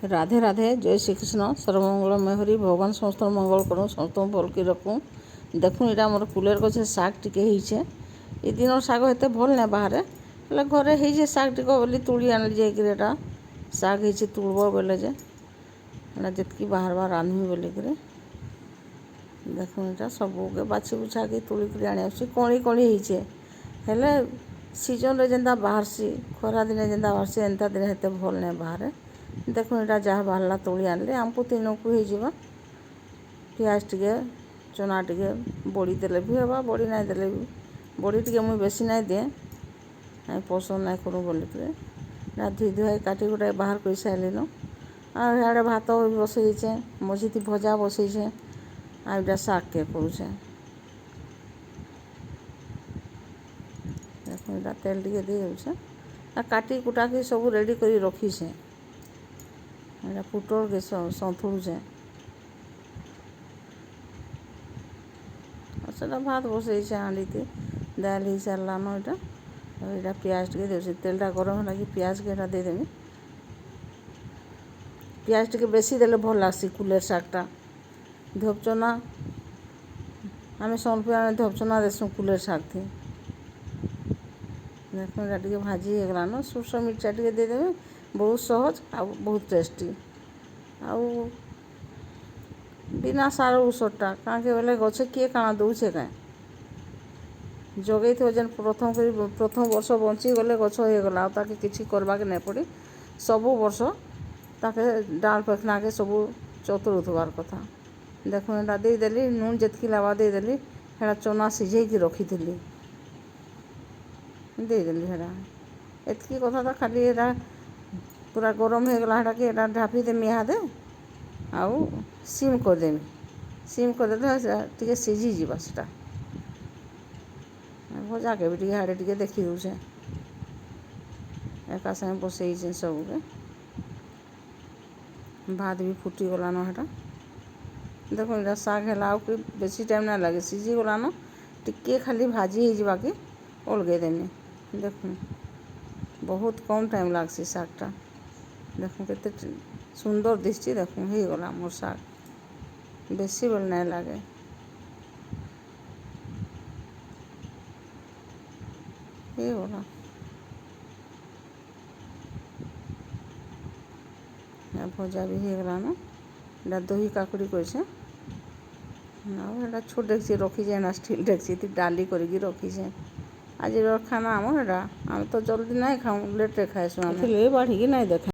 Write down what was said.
राधे राधे जय श्रीकृष्ण सर्वमंगलमय हरि भगवान समस्त मंगल करूँ समस्त भल की रखूँ। देखूँ यहाँ मोर कूलर गछे शाग टिके होइछे ए दिन शाग एते भल ना बाहर हेले घरे होइछे शाग टिके बोली तुली आनली जाइकिरी एटा शाग होइछे तुलबो बोले जे एटा जेतकी बाहर बार रांधमी बोलिकिरी देखूँ यहाँ सबके बाछि बुछा के तुलिकिरी आनी आसी कणी कणी होइछे हेले सीजन रे जेंता बाहरसी खरा दिन जेंता बाहरसी एंता दिन हेते भल ना बाहर देखो यहाँ जहाँ बाहरला तोली आनले आमको तीनों को हो पियाज टिके चना टिके बड़ी देले भी हवा बड़ी नहीं देले भी बड़ी टिके मुझे बेसी नहीं दिए पसंद नहीं करूँ बोलिक धुई धुआई काटी गुटा बाहर कर सारे आड़े भात बसईचे मझी भजा बसईचे आईटा शाग के करुचे देखो यहाँ तेल टिके दे दूचे काटी कुटा के सब रेडी कर रखीसे यहाँ पुटल के सन्तुड़े सेटा भात बसईचे हाँड़ी दाल हो सारान यहाँ पियाज टे दे तेलटा गरम है कि पियाज के देदेमी पियाज टे बेसी देले भल लगसी कुलेर शागटा धोपचना आम सोनपुर आम धोपचना देसूँ कुलेर शाग थी देखो यहाँ टे भाजी हो गलान सुरस मिर्चा टे देदेमी बहुत सहज आ बहुत टेस्टी आउ बिना सार ଔଷधटा कहीं बोले गचे किए काଣା दौचे कहीं जगै थो जेन प्रथम वर्ष बंची गले गछ हो गला ताके किछि करबा के नहीं पड़ी सब वर्ष ताके डाल पेखना के सब चतुर उठवार कथा देखो यहाँ देदेली नून जितकी लावा देदेली है चना सिझे की रखी थी देदेली है एतकी कथा तो खाली यहाँ पूरा गरम हो गला है कि ढापी देमी इहादे आउ सिम करदेमी सिम करदे टे सीझीजा से भजा के भी हाड़े टे देखी दूचे एका संगे बसईचे सबके भात भी फुटी गलान है देखो यहाँ शाग है आउ कि बेसी टाइम ना लगे सीझी गलान टिके खाली भाजी हो जावाके अलगे देमी देखूँ बहुत कम टाइम लगसी शागटा देखूँ केते सुंदर दिशची देखूँ हो गला मोर शाग बेसी बेल नहीं लगे हो गला भजा भी हो गलान यहाँ दही काकुड़ी कर छोट डेक्ची रखीचे स्टील डेक्ची डाली करके रखीचे आज खाना आम है आम तो जल्दी नहीं खाऊँ लेट्रे खाएसु आम बढ़ी नहीं देखा।